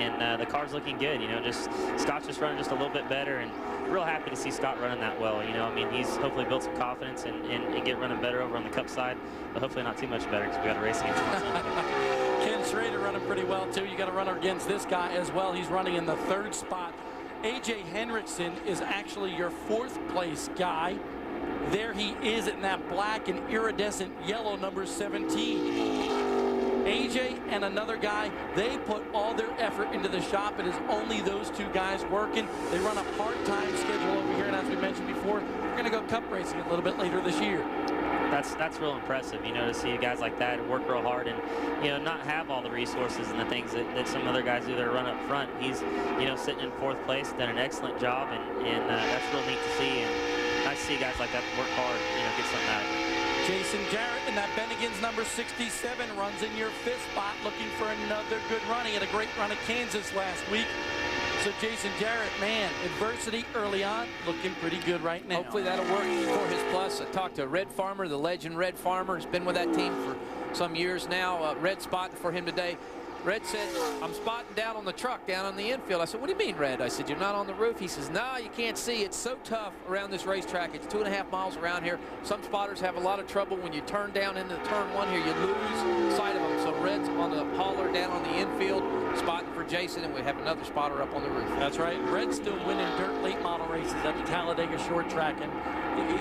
and the car's looking good. You know, just Scott's just running just a little bit better, and real happy to see Scott running that well. You know, I mean, he's hopefully built some confidence and get running better over on the Cup side, but hopefully not too much better because we got a race against him. Ken Schrader running pretty well too. You got to run against this guy as well. He's running in the 3rd spot. AJ Henriksen is actually your 4th place guy. There he is in that black and iridescent yellow number 17. AJ and another guy, they put all their effort into the shop. It is only those 2 guys working. They run a part-time schedule over here, and as we mentioned before, we're going to go Cup racing a little bit later this year. That's real impressive, you know, to see guys like that work real hard and, you know, not have all the resources and the things that some other guys do that run up front. He's, you know, sitting in 4th place, done an excellent job, and that's real neat to see. And nice to see guys like that work hard, you know, get something out of it. Jason Jarrett in that Bennigan's number 67 runs in your 5th spot, looking for another good run. He had a great run at Kansas last week. So Jason Jarrett, man, adversity early on, looking pretty good right now. Hopefully that'll work for his plus. I talked to Red Farmer, the legend Red Farmer. Has been with that team for some years now. Red spot for him today. Red said, I'm spotting down on the truck down on the infield. I said, what do you mean, Red? I said, you're not on the roof? He says, no, you can't see. It's so tough around this racetrack. It's 2.5 miles around here. Some spotters have a lot of trouble when you turn down into turn 1 here. You lose sight of them. So Red's on the hauler down on the infield, spotting for Jason, and we have another spotter up on the roof. That's right. Red's still winning dirt late model races at the Talladega Short Track, and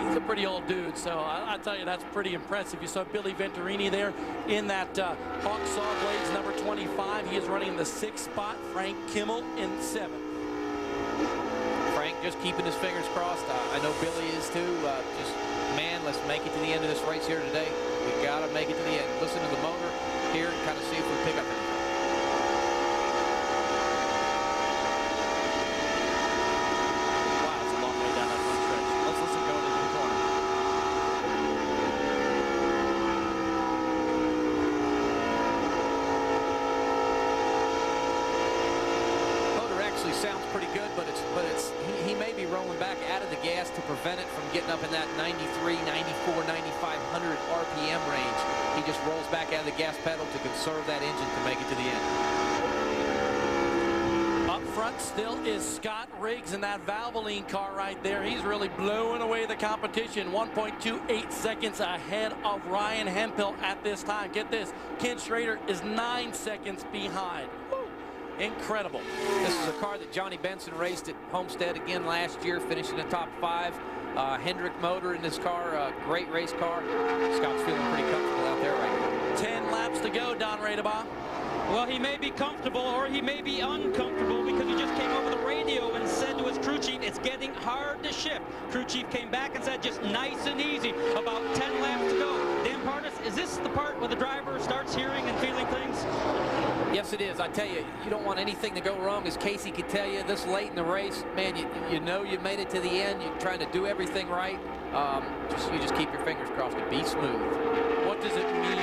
he's a pretty old dude, so I tell you, that's pretty impressive. You saw Billy Venturini there in that Hawk Saw Blades number 25. He is running in the 6th spot. Frank Kimmel in 7th. Frank just keeping his fingers crossed. I know Billy is too. Just, man, let's make it to the end of this race here today. We've got to make it to the end. Listen to the motor here and kind of see if we pick up anything. Sounds pretty good, but he may be rolling back out of the gas to prevent it from getting up in that 93, 94, 9500 RPM range. He just rolls back out of the gas pedal to conserve that engine to make it to the end. Up front still is Scott Riggs in that Valvoline car right there. He's really blowing away the competition. 1.28 seconds ahead of Ryan Hemphill at this time. Get this, Ken Schrader is 9 seconds behind. Incredible. This is a car that Johnny Benson raced at Homestead again last year, finishing in the top 5. Hendrick motor in this car, great race car. Scott's feeling pretty comfortable out there right now. 10 laps to go, Don Radebaugh. Well, he may be comfortable or he may be uncomfortable because he just came over the radio and said to his crew chief, it's getting hard to shift. Crew chief came back and said, just nice and easy, about 10 laps to go. Dan Partis, is this the part where the driver starts hearing and feeling things? Yes, it is. I tell you, you don't want anything to go wrong. As Casey could tell you, this late in the race, man, you know you made it to the end. You're trying to do everything right. You just keep your fingers crossed and be smooth. What does it mean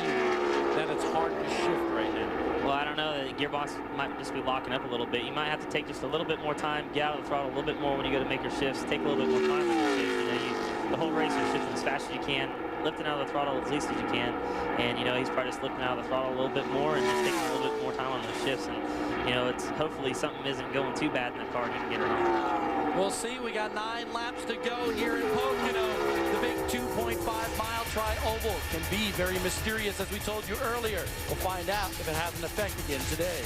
that it's hard to shift right now? Well, I don't know. The gearbox might just be locking up a little bit. You might have to take just a little bit more time, get out of the throttle a little bit more when you go to make your shifts. Take a little bit more time on your shifts. You know, the whole race you're shifting as fast as you can, lifting out of the throttle as least as you can. And, you know, he's probably just lifting out of the throttle a little bit more and just taking a little bit more time on those shifts. And, you know, it's hopefully something isn't going too bad in the car and he can get it on. We'll see. We got 9 laps to go here in Pocono. The big 2.5-mile tri-oval can be very mysterious, as we told you earlier. We'll find out if it has an effect again today.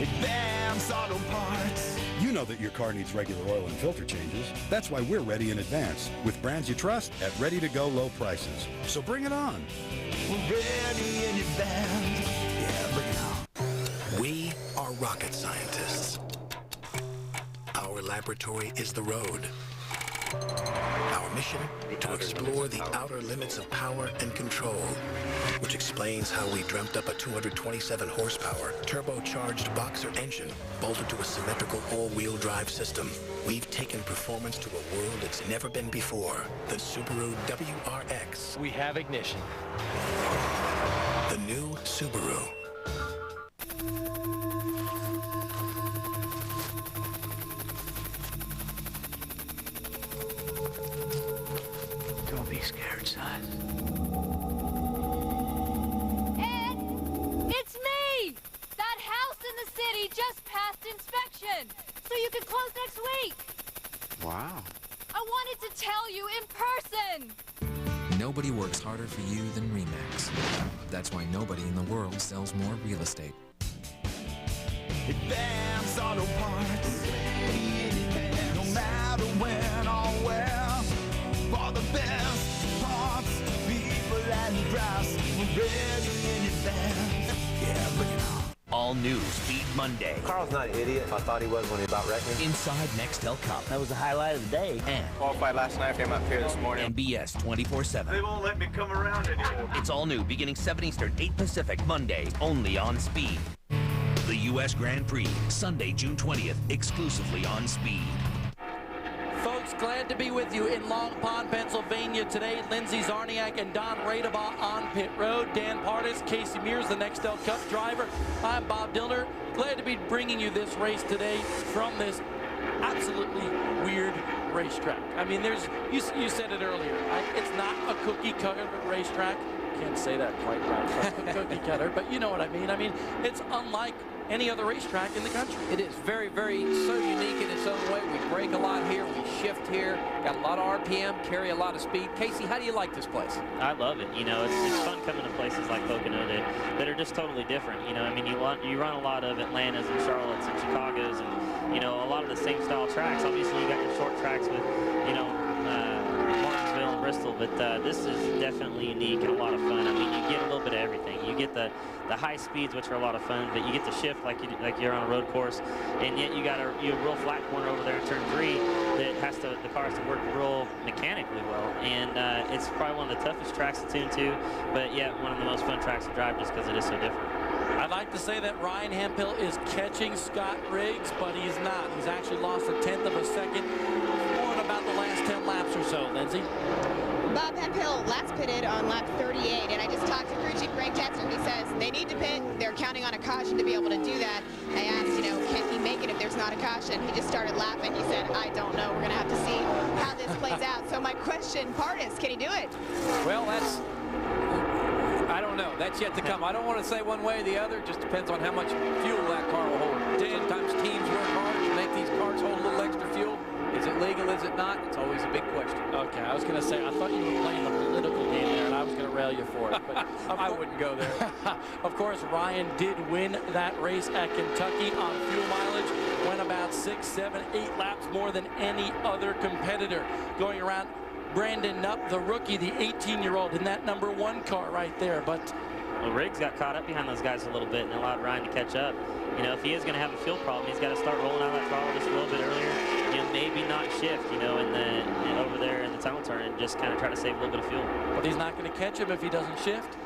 Advance Auto Parts. You know that your car needs regular oil and filter changes. That's why we're ready in advance with brands you trust at ready-to-go low prices. So bring it on. We're ready in advance. Yeah, bring it on. We are rocket scientists. Our laboratory is the road. Our mission, to explore the outer limits of power and control, which explains how we dreamt up a 227 horsepower turbocharged boxer engine bolted to a symmetrical all-wheel drive system. We've taken performance to a world it's never been before. The Subaru WRX. We have ignition. The new Subaru. Don't be scared, son. Ed! Wow. I wanted to tell you in person. Nobody works harder for you than RE/MAX. That's why nobody in the world sells more real estate. Advance Auto Parts. No matter when or where. For the best parts, people and price. We're ready in advance. Yeah, bring it on. All new Speed Monday. Carl's not an idiot. I thought he was when he about wrecked me. Inside Nextel Cup. That was the highlight of the day. And qualified last night, came up here this morning. MBS 24/7. They won't let me come around anymore. It's all new beginning 7 Eastern, 8 Pacific, Monday, only on Speed. The U.S. Grand Prix, Sunday, June 20th, exclusively on Speed. Folks, glad to be with you in Long Pond, Pennsylvania today. Lindsey Zarniak and Don Radebaugh on pit road. Dan Partis, Casey Mears, the Nextel Cup driver. I'm Bob Dillner. Glad to be bringing you this race today from this absolutely weird racetrack. I mean, you said it earlier. It's not a cookie cutter racetrack. Can't say that quite right. Cookie cutter, but you know what I mean. I mean, it's unlike any other racetrack in the country. It is very, very so unique in its own way. We brake a lot here, we shift here, got a lot of RPM, carry a lot of speed. Casey, how do you like this place? I love it. You know, it's fun coming to places like Pocono that are just totally different. You know, I mean, you run a lot of Atlantas and Charlottes and Chicagos and, you know, a lot of the same style tracks. Obviously, you got your short tracks with, you know, Martinsville and Bristol, but this is definitely unique and a lot of fun. I mean, you get a little bit of everything. You get the high speeds, which are a lot of fun, but you get the shift like you're on a road course, and yet you got a real flat corner over there in turn 3 that the car has to work real mechanically well, and it's probably one of the toughest tracks to tune to, but yet one of the most fun tracks to drive just because it is so different. I'd like to say that Ryan Hemphill is catching Scott Riggs, but he's not. He's actually lost 1/10 of a second on about the last 10 laps or so. Lindsay? Bob Hemphill last pitted on lap 38, and I just talked to crew chief Greg Jetson. He says they need to pit. They're counting on a caution to be able to do that. I asked, you know, can he make it if there's not a caution? He just started laughing. He said, I don't know. We're going to have to see how this plays out. So my question, Partis, can he do it? Well, I don't know. That's yet to come. I don't want to say one way or the other. It just depends on how much fuel that car will hold. Sometimes teams work hard to make these cars hold a little extra fuel. Is it legal? Is it not? It's always a big question. Okay, I was going to say, I thought you were playing the political game there, and I was going to rail you for it. But I wouldn't go there. Of course, Ryan did win that race at Kentucky on fuel mileage. Went about 6, 7, 8 laps more than any other competitor. Going around Brandon Nupp, the rookie, the 18-year-old, in that #1 car right there. But well, Riggs got caught up behind those guys a little bit and allowed Ryan to catch up. You know, if he is going to have a fuel problem, he's got to start rolling out that throttle just a little bit earlier. You know, maybe not shift, you know, over there in the tunnel turn and just kind of try to save a little bit of fuel. But he's not going to catch him if he doesn't shift.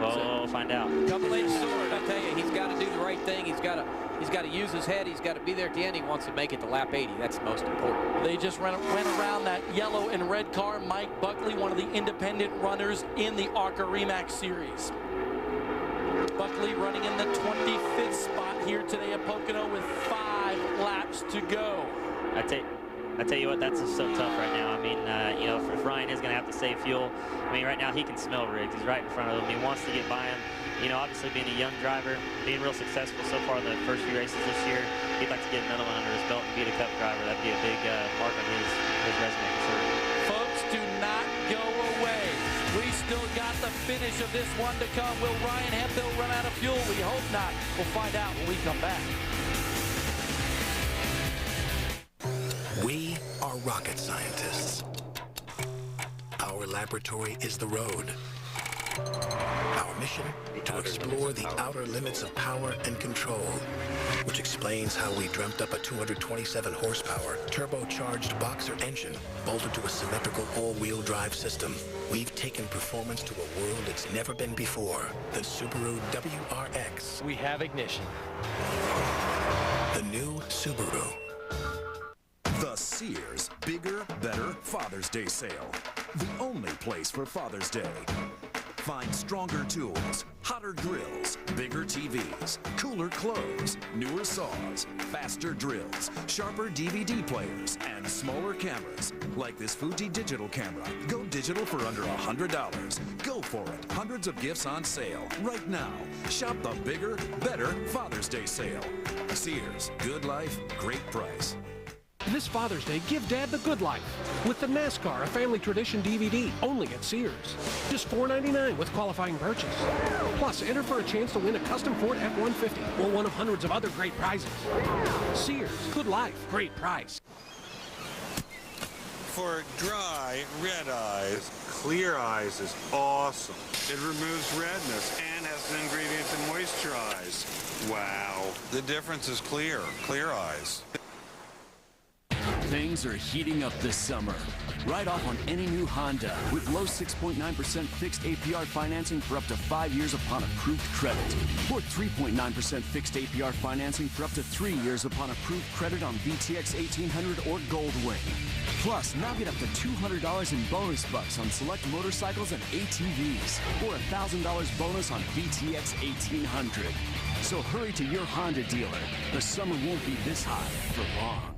Well, we'll find out. Double-edged sword, I tell you. He's got to do the right thing. He's got to use his head. He's got to be there at the end. He wants to make it to lap 80. That's the most important. They just went around that yellow and red car. Mike Buckley, one of the independent runners in the ARCA Re/MAX series. Buckley running in the 25th spot here today at Pocono with 5 laps to go. I tell you what, that's just so tough right now. I mean, you know, if Ryan is going to have to save fuel, I mean, right now he can smell Riggs. He's right in front of him. He wants to get by him. You know, obviously being a young driver, being real successful so far in the first few races this year, he'd like to get another one under his belt and be the Cup driver. That'd be a big mark on his resume for sure. Folks, do not go away. We still got the finish of this one to come. Will Ryan Hemphill run out of fuel? We hope not. We'll find out when we come back. We are rocket scientists. Our laboratory is the road. Our mission, to explore the outer limits of power and control, which explains how we dreamt up a 227 horsepower turbocharged boxer engine bolted to a symmetrical all-wheel drive system. We've taken performance to a world it's never been before. The Subaru WRX. We have ignition. The new Subaru. The Sears Bigger, Better Father's Day Sale. The only place for Father's Day. Find stronger tools, hotter grills, bigger TVs, cooler clothes, newer saws, faster drills, sharper DVD players, and smaller cameras. Like this Fuji digital camera. Go digital for under $100. Go for it. Hundreds of gifts on sale right now. Shop the Bigger, Better Father's Day Sale. Sears. Good life, great price. This Father's Day, give Dad the good life with the NASCAR A Family Tradition DVD, only at Sears. Just $4.99 with qualifying purchase. Plus, enter for a chance to win a custom Ford F-150 or one of hundreds of other great prizes. Sears, good life, great price. For dry, red eyes, Clear Eyes is awesome. It removes redness and has an ingredient to moisturize. Wow. The difference is clear. Clear Eyes. Things are heating up this summer. Write off on any new Honda with low 6.9% fixed APR financing for up to 5 years upon approved credit. Or 3.9% fixed APR financing for up to 3 years upon approved credit on VTX 1800 or Goldwing. Plus, now get up to $200 in bonus bucks on select motorcycles and ATVs. Or $1,000 bonus on VTX 1800. So hurry to your Honda dealer. The summer won't be this hot for long.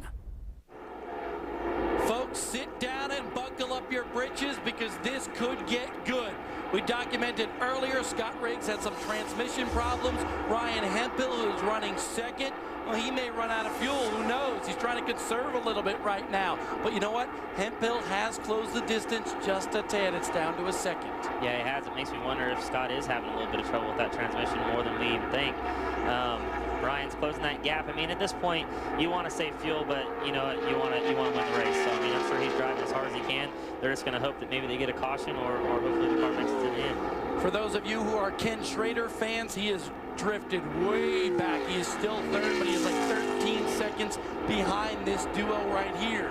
Folks, sit down and buckle up your britches because this could get good. We documented earlier Scott Riggs had some transmission problems. Ryan Hemphill, who's running second, well, he may run out of fuel. Who knows? He's trying to conserve a little bit right now. But you know what? Hemphill has closed the distance just a tad. It's down to a second. Yeah, he has. It makes me wonder if Scott is having a little bit of trouble with that transmission more than we even think. Ryan's closing that gap. I mean, at this point, you want to save fuel, but you know you want to win the race. So I mean, I'm sure he's driving as hard as he can. They're just going to hope that maybe they get a caution, or hopefully the car makes it to the end. For those of you who are Ken Schrader fans, he has drifted way back. He is still third, but he is like 13 seconds behind this duo right here.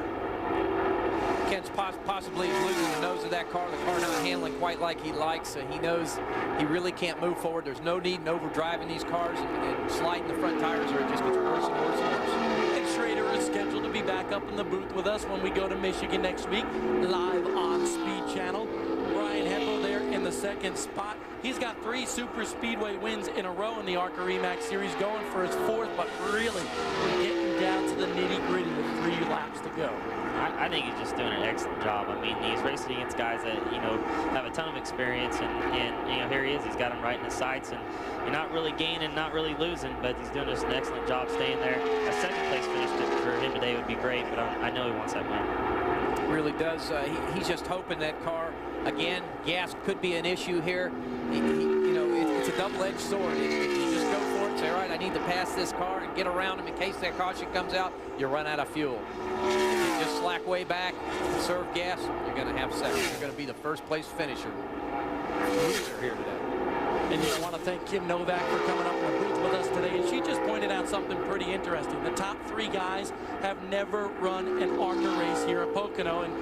Ken's possibly losing the nose of that car. The car not handling quite like he likes. He knows he really can't move forward. There's no need in overdriving these cars and sliding the front tires, or it just gets worse and worse and worse. And Schrader is scheduled to be back up in the booth with us when we go to Michigan next week, live on Speed Channel. Ryan Hemphill there in the second spot. He's got 3 super speedway wins in a row in the ARCA Remax Series, going for his 4th, but really we're getting down to the nitty-gritty with 3 laps to go. I think he's just doing an excellent job. I mean, he's racing against guys that, you know, have a ton of experience, and you know, here he is. He's got him right in his sights, and you're not really gaining, not really losing, but he's doing just an excellent job staying there. A second place finish for him today would be great, but I know he wants that win. Really does. He's just hoping that car, again, gas could be an issue here. You know, it's a double-edged sword. If you just go for it, say, all right, I need to pass this car and get around him in case that caution comes out, you run out of fuel. If you just slack way back, conserve gas, you're going to have second. You're going to be the first-place finisher. Loser here today. And I want to thank Kim Novak for coming up in the booth with us today. And she just pointed out something pretty interesting. The top 3 guys have never run an ARCA race here at Pocono. And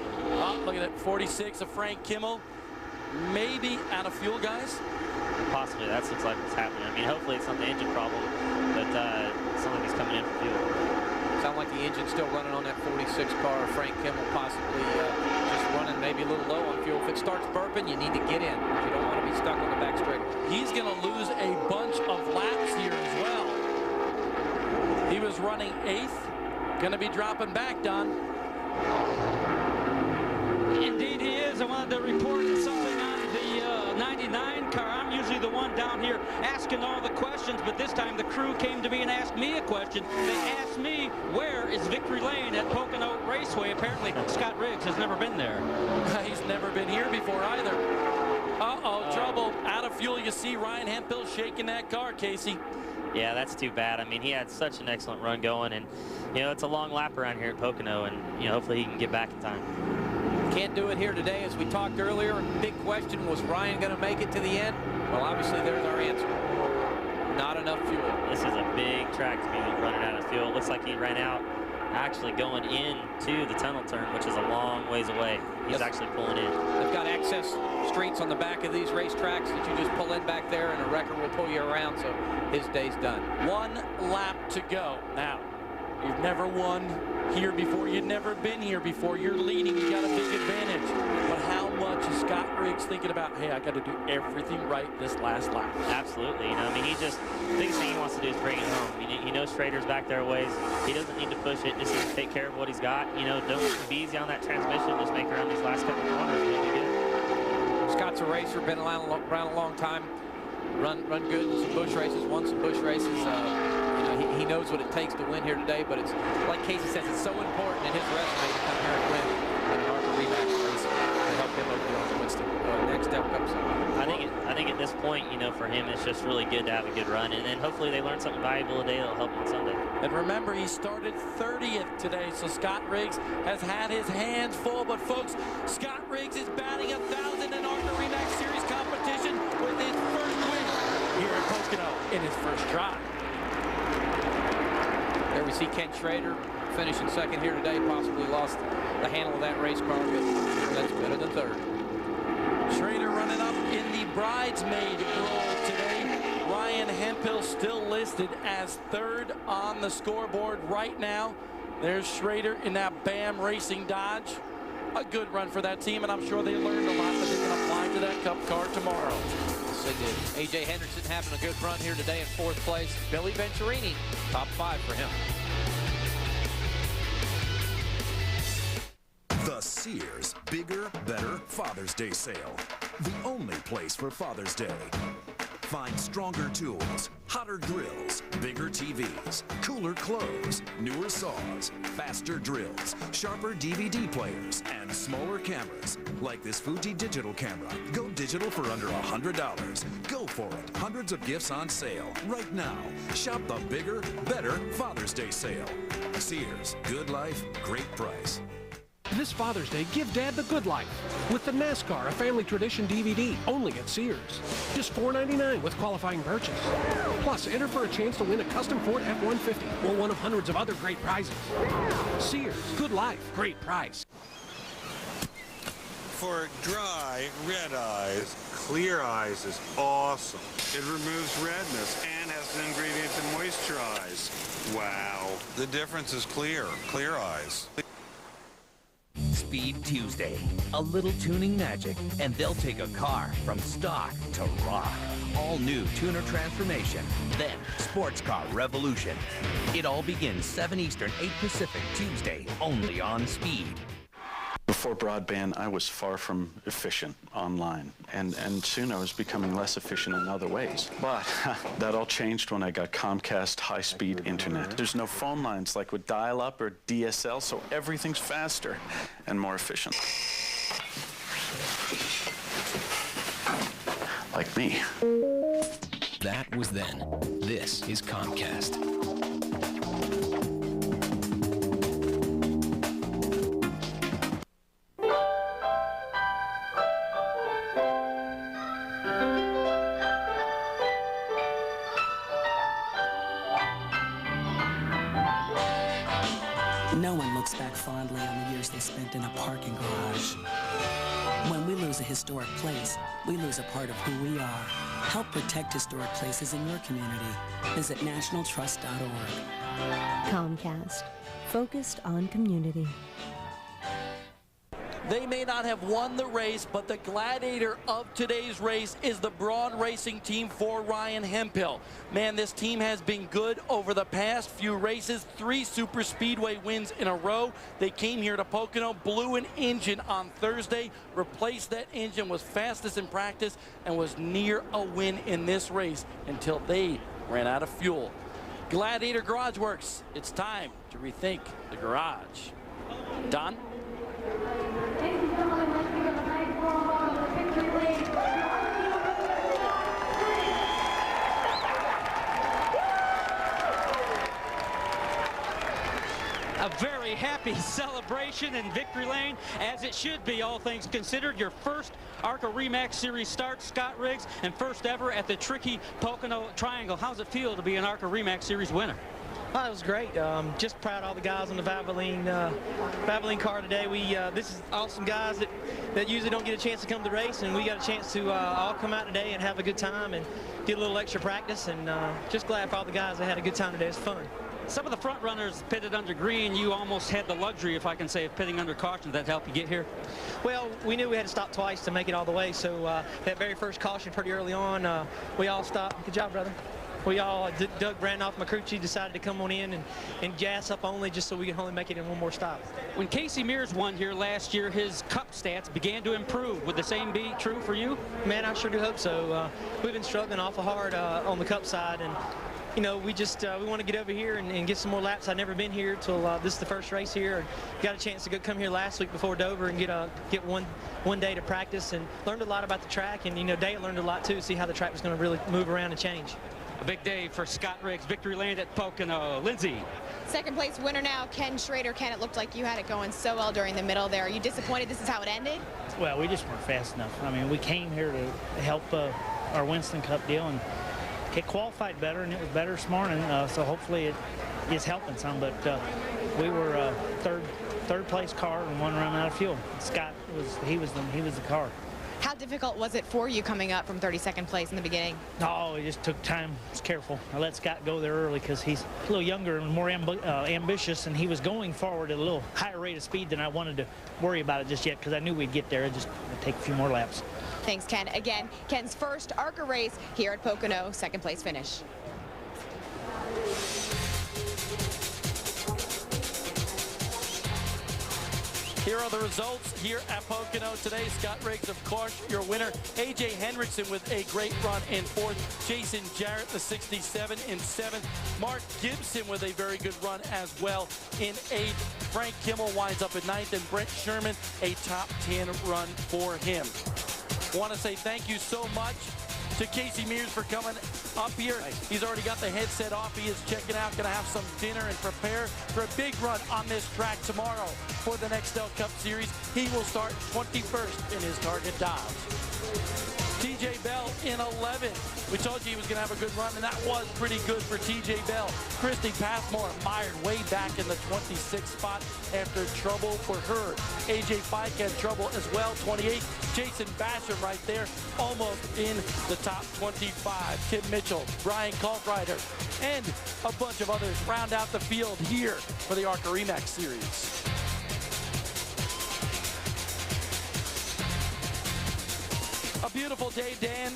look at that, 46 of Frank Kimmel. Maybe out of fuel, guys? Possibly. That looks like what's happening. I mean, hopefully it's not the engine problem, but it sounds like he's coming in for fuel. Sound like the engine's still running on that 46 car. Frank Kimmel possibly just running maybe a little low on fuel. If it starts burping, you need to get in. You don't want to be stuck on the back straight. He's going to lose a bunch of laps here as well. He was running 8th. Going to be dropping back, Don. Indeed he is. I wanted to report something on the 99 car. I'm usually the one down here asking all the questions, but this time the crew came to me and asked me a question. They asked me, where is Victory Lane at Pocono Raceway? Apparently Scott Riggs has never been there. He's never been here before either. Uh-oh, trouble. Out of fuel. You see Ryan Hemphill shaking that car, Casey. Yeah, that's too bad. I mean, he had such an excellent run going, and, you know, it's a long lap around here at Pocono, and, you know, hopefully he can get back in time. Can't do it here today. As we talked earlier, big question, was Ryan going to make it to the end? Well, obviously, there's our answer. Not enough fuel. This is a big track to be running out of fuel. Looks like he ran out actually going into the tunnel turn, which is a long ways away. He's actually pulling in. They've got access streets on the back of these racetracks that you just pull in back there, and a wrecker will pull you around, so his day's done. 1 lap to go. Now, you've never won here before. You've never been here before. You're leading. You got a big advantage. But how much is Scott Riggs thinking about, hey, I got to do everything right this last lap? Absolutely. You know, I mean, the biggest thing he wants to do is bring it home. I mean, he knows Schrader's back there a ways. He doesn't need to push it. Just need to take care of what he's got. You know, don't be easy on that transmission. Just make around these last couple of corners. He'll be good. Scott's a racer, been around a long time. Run good in some bush races, won some bush races. You know, he knows what it takes to win here today, but it's like Casey says, it's so important in his resume to come here and win an ARCA rematch race to help him over the Winston next step up. So I think at this point, you know, for him, it's just really good to have a good run, and then hopefully they learn something valuable today that'll help them on Sunday. And remember, he started 30th today, so Scott Riggs has had his hands full. But folks, Scott Riggs is batting 1,000 in ARCA Rematch Series competition with his first win here at Pocono in his first drive. There we see Ken Schrader finishing second here today. Possibly lost the handle of that race car, but that's better than third. Schrader running up in the bridesmaid role today. Ryan Hemphill still listed as third on the scoreboard right now. There's Schrader in that BAM Racing Dodge. A good run for that team, and I'm sure they learned a lot that they can apply to that Cup car tomorrow. Yes, they did. A.J. Henderson having a good run here today in fourth place. Billy Venturini, top 5 for him. The Sears Bigger, Better Father's Day Sale. The only place for Father's Day. Find stronger tools, hotter grills, bigger TVs, cooler clothes, newer saws, faster drills, sharper DVD players, and smaller cameras. Like this Fuji digital camera. Go digital for under $100. Go for it. Hundreds of gifts on sale right now. Shop the Bigger, Better Father's Day Sale. Sears. Good life, great price. This Father's Day, give Dad the good life with the NASCAR, a family tradition DVD, only at Sears. Just $4.99 with qualifying purchase. Plus, enter for a chance to win a custom Ford F-150 or one of hundreds of other great prizes. Sears, good life, great price. For dry, red eyes, clear eyes is awesome. It removes redness and has an ingredient to moisturize. Wow. The difference is clear. Clear eyes. Speed Tuesday. A little tuning magic, and they'll take a car from stock to rock. All new tuner transformation, then sports car revolution. It all begins 7 Eastern, 8 Pacific, Tuesday, only on Speed. Before broadband, I was far from efficient online, and soon I was becoming less efficient in other ways. But that all changed when I got Comcast high-speed internet. There's no phone lines like with dial-up or DSL, so everything's faster and more efficient. Like me. That was then. This is Comcast. No one looks back fondly on the years they spent in a parking garage. When we lose a historic place, we lose a part of who we are. Help protect historic places in your community. Visit nationaltrust.org. Comcast, focused on community. They may not have won the race, but the gladiator of today's race is the Braun Racing team for Ryan Hemphill. Man, this team has been good over the past few races. 3 super speedway wins in a row. They came here to Pocono, blew an engine on Thursday, replaced that engine, was fastest in practice, and was near a win in this race until they ran out of fuel. Gladiator Garage Works, it's time to rethink the garage. Don? A very happy celebration in Victory Lane, as it should be, all things considered. Your first ARCA Rematch Series start, Scott Riggs, and first ever at the tricky Pocono Triangle. How's it feel to be an ARCA Rematch Series winner? Oh, it was great. Just proud of all the guys on the Valvoline car today. This is awesome guys that usually don't get a chance to come to the race, and we got a chance to all come out today and have a good time and get a little extra practice. And just glad for all the guys that had a good time today. It's fun. Some of the front runners pitted under green. You almost had the luxury, if I can say, of pitting under caution. That helped you get here? Well, we knew we had to stop twice to make it all the way. So that very first caution pretty early on, we all stopped. Good job, brother. We all, Doug Brandoff, McCrucci, decided to come on in and gas up only just so we can only make it in one more stop. When Casey Mears won here last year, his Cup stats began to improve. Would the same be true for you? Man, I sure do hope so. We've been struggling awful hard on the Cup side, and you know, we want to get over here and get some more laps. I've never been here till this is the first race here. Got a chance to come here last week before Dover and get one day to practice, and learned a lot about the track. And, you know, Dale learned a lot too, see how the track was going to really move around and change. A big day for Scott Riggs. Victory lane at Pocono. Lindsay. Second place winner now, Ken Schrader. Ken, it looked like you had it going so well during the middle there. Are you disappointed this is how it ended? Well, we just weren't fast enough. I mean, we came here to help our Winston Cup deal, and it qualified better, and it was better this morning, so hopefully it is helping some. But we were third place car and one run out of fuel. Scott was the car. How difficult was it for you coming up from 32nd place in the beginning? No, it just took time. Just careful. I let Scott go there early because he's a little younger and more ambitious, and he was going forward at a little higher rate of speed than I wanted to worry about it just yet, because I knew we'd get there. It'd take a few more laps. Thanks, Ken. Again, Ken's first ARCA race here at Pocono, second place finish. Here are the results here at Pocono today. Scott Riggs, of course, your winner. A.J. Henriksen with a great run in 4th. Jason Jarrett, the 67, in 7th. Mark Gibson with a very good run as well in 8th. Frank Kimmel winds up in 9th, and Brent Sherman, a top 10 run for him. Want to say thank you so much to Casey Mears for coming up here. He's already got the headset off. He is checking out, going to have some dinner and prepare for a big run on this track tomorrow for the Nextel Cup Series. He will start 21st in his target Dodge. TJ Bell in 11. We told you he was going to have a good run, and that was pretty good for TJ Bell. Christy Passmore mired way back in the 26th spot after trouble for her. AJ Fike had trouble as well, 28. Jason Basham right there, almost in the top 25. Tim Mitchell, Brian Kalkreiter, and a bunch of others round out the field here for the ARCA Remax Series. A beautiful day, Dan.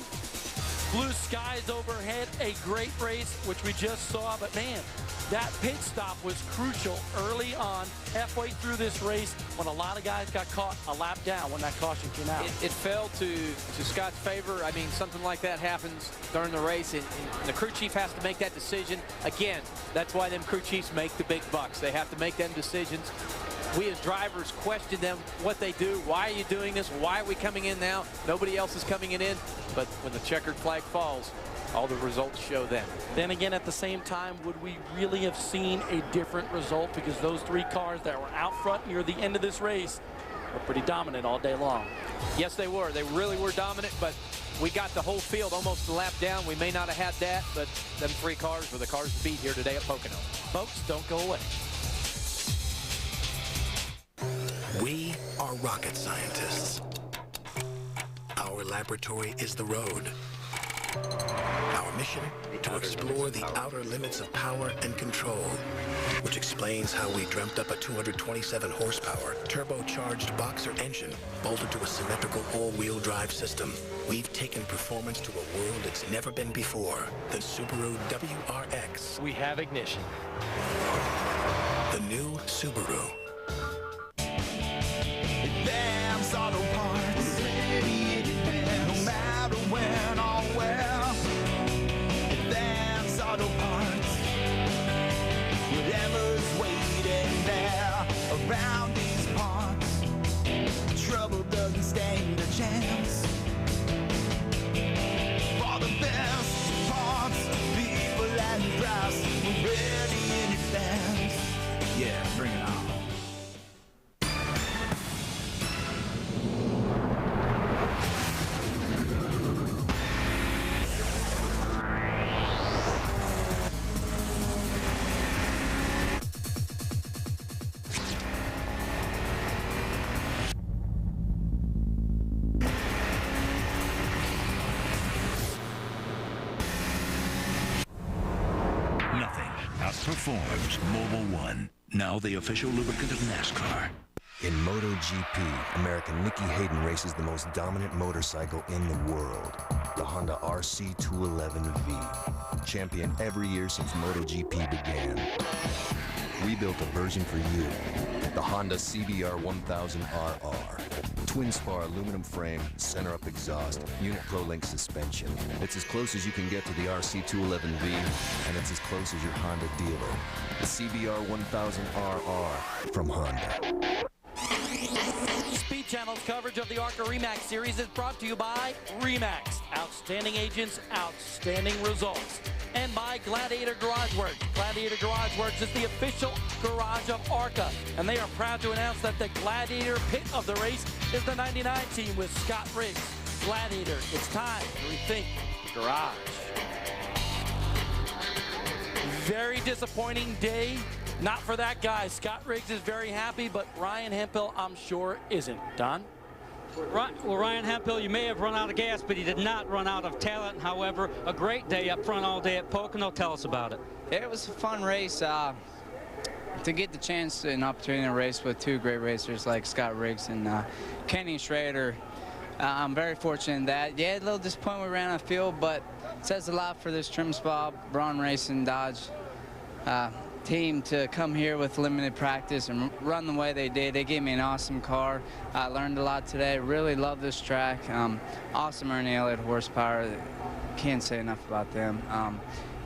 Blue skies overhead, a great race, which we just saw, but man, that pit stop was crucial early on, halfway through this race, when a lot of guys got caught a lap down when that caution came out. It fell to Scott's favor. I mean, something like that happens during the race, and the crew chief has to make that decision. Again, that's why them crew chiefs make the big bucks. They have to make them decisions. We as drivers question them, what they do. Why are you doing this? Why are we coming in now? Nobody else is coming in. But when the checkered flag falls, all the results show them. Then again, at the same time, would we really have seen a different result? Because those 3 cars that were out front near the end of this race were pretty dominant all day long. Yes, they were. They really were dominant, but we got the whole field almost a lap down. We may not have had that, but them 3 cars were the cars to beat here today at Pocono. Folks, don't go away. We are rocket scientists. Our laboratory is the road. Our mission, to explore the outer limits of power and control, which explains how we dreamt up a 227 horsepower turbocharged boxer engine bolted to a symmetrical all-wheel drive system. We've taken performance to a world it's never been before. The Subaru WRX. We have ignition. The new Subaru. Advance Auto Parts. No matter when or where. Advance Auto Parts. Whatever's waiting there around these parts. Trouble doesn't stand a chance. For the best parts, people and price, we're ready in advance. Yeah, bring it on. Outperforms Mobil 1, now the official lubricant of NASCAR. In MotoGP, American Nicky Hayden races the most dominant motorcycle in the world, the Honda RC 211V, champion every year since MotoGP began. We built a version for you, the Honda CBR 1000RR. Twin spar aluminum frame, center up exhaust, unit Pro Link suspension. It's as close as you can get to the RC211V, and it's as close as your Honda dealer. The CBR 1000RR from Honda. Speed Channel's coverage of the ARCA REMAX series is brought to you by REMAX. Outstanding agents, outstanding results. And by Gladiator Garage Works. Gladiator Garage Works is the official garage of ARCA. And they are proud to announce that the Gladiator pit of the race is the 99 team with Scott Riggs. Gladiator, it's time to rethink the garage. Very disappointing day. Not for that guy. Scott Riggs is very happy, but Ryan Hemphill, I'm sure, isn't. Don? Well, Ryan Hemphill, you may have run out of gas, but he did not run out of talent. However, a great day up front all day at Pocono. Tell us about it. It was a fun race. To get the chance and opportunity to race with two great racers like Scott Riggs and Kenny Schrader, I'm very fortunate in that. Yeah, a little disappointed we ran out of field, but it says a lot for this Trim Spa, Braun Racing, Dodge team to come here with limited practice and run the way they did. They gave me an awesome car. I learned a lot today. Really love this track. Awesome Ernie Elliott horsepower. Can't say enough about them.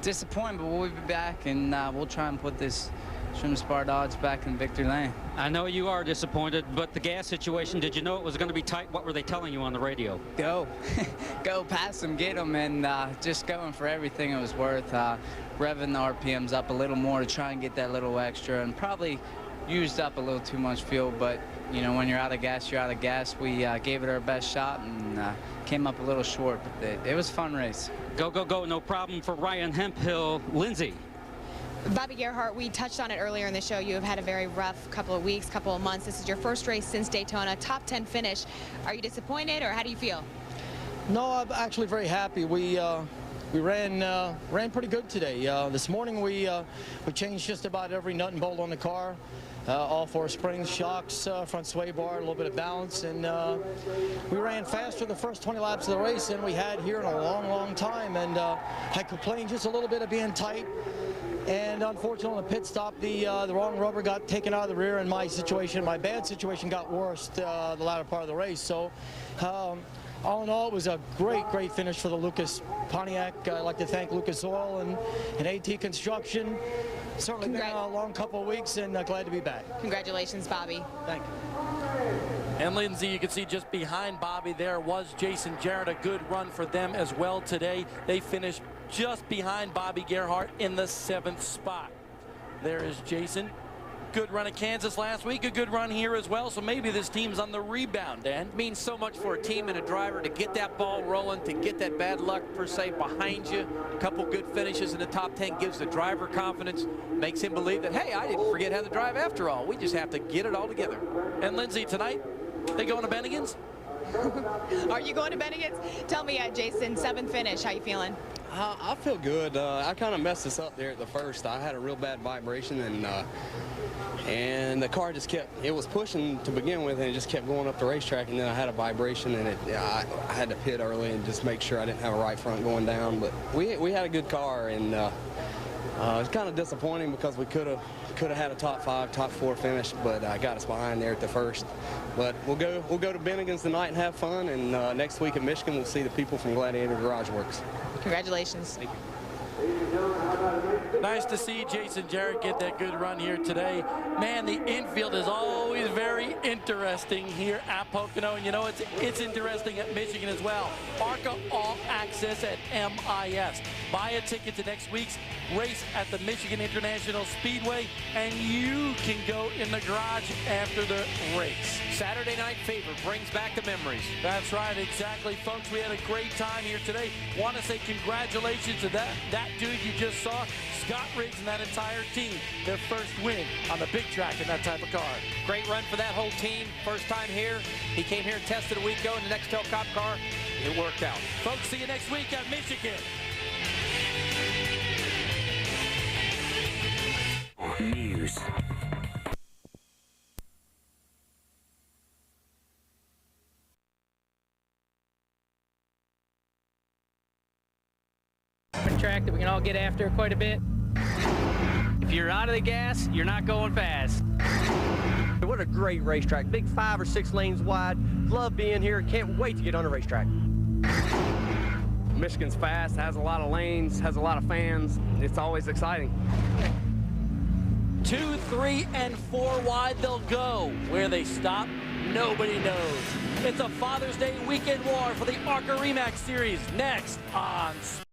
Disappointed, but we'll be back, and we'll try and put this Trim Spar Dodge back in victory lane. I know you are disappointed, but the gas situation, did you know it was going to be tight? What were they telling you on the radio? Go. Go past them, get them, and just going for everything it was worth. Revving the RPMs up a little more to try and get that little extra, and probably used up a little too much fuel, but you know, when you're out of gas, you're out of gas. We gave it our best shot and came up a little short, but it was a fun race. Go, go, go, no problem for Ryan Hemphill. Lindsay. Bobby Gerhart, we touched on it earlier in the show. You have had a very rough couple of weeks, couple of months. This is your first race since Daytona, top 10 finish. Are you disappointed, or how do you feel? No, I'm actually very happy. We ran pretty good today. This morning we changed just about every nut and bolt on the car. All four springs, shocks, front sway bar, a little bit of balance, and we ran faster the first 20 laps of the race than we had here in a long, long time. And I complained just a little bit of being tight. And unfortunately, on the pit stop, the wrong rubber got taken out of the rear, and my bad situation got worse the latter part of the race. So all in all, it was a great finish for the Lucas Pontiac. I'd like to thank Lucas Oil and AT Construction. Certainly been a long couple of weeks, and glad to be back. Congratulations, Bobby. Thank you. And Lindsay, you can see just behind Bobby there was Jason Jarrett. A good run for them as well today. They finished just behind Bobby Gerhart in the 7th spot. There is Jason. Good run at Kansas last week, a good run here as well, so maybe this team's on the rebound, Dan. It means so much for a team and a driver to get that ball rolling, to get that bad luck, per se, behind you. A couple good finishes in the top 10 gives the driver confidence, makes him believe that, hey, I didn't forget how to drive after all. We just have to get it all together. And Lindsay, tonight, they going to Bennigan's? Are you going to Bennigan's? Tell me, Jason, 7th finish, how you feeling? I feel good. I kind of messed this up there at the first. I had a real bad vibration, and the car just kept, it was pushing to begin with, and it just kept going up the racetrack, and then I had a vibration, and I had to pit early and just make sure I didn't have a right front going down. But we had a good car, and it's kind of disappointing because we could have had a top 5, top 4 finish, but got us behind there at the first. But we'll go to Bennigan's tonight and have fun, and next week in Michigan we'll see the people from Gladiator Garage Works. Congratulations. Thank you. Nice to see Jason Jarrett get that good run here today. Man, the infield is always very interesting here at Pocono. And you know, it's interesting at Michigan as well. ARCA All Access at MIS. Buy a ticket to next week's race at the Michigan International Speedway, and you can go in the garage after the race. Saturday Night Fever brings back the memories. That's right, exactly, folks. We had a great time here today. Want to say congratulations to that dude you just saw, Scott Riggs, and that entire team. Their first win on the big track in that type of car. Great run for that whole team. First time here. He came here and tested a week ago in the Nextel Cop car. It worked out. Folks, see you next week at Michigan. News. Track that we can all get after quite a bit. If you're out of the gas, you're not going fast. What a great racetrack. Big 5 or 6 lanes wide. Love being here. Can't wait to get on a racetrack. Michigan's fast, has a lot of lanes, has a lot of fans. It's always exciting. 2, 3, and 4 wide they'll go. Where they stop, nobody knows. It's a Father's Day weekend war for the ARCA RE/MAX Series next on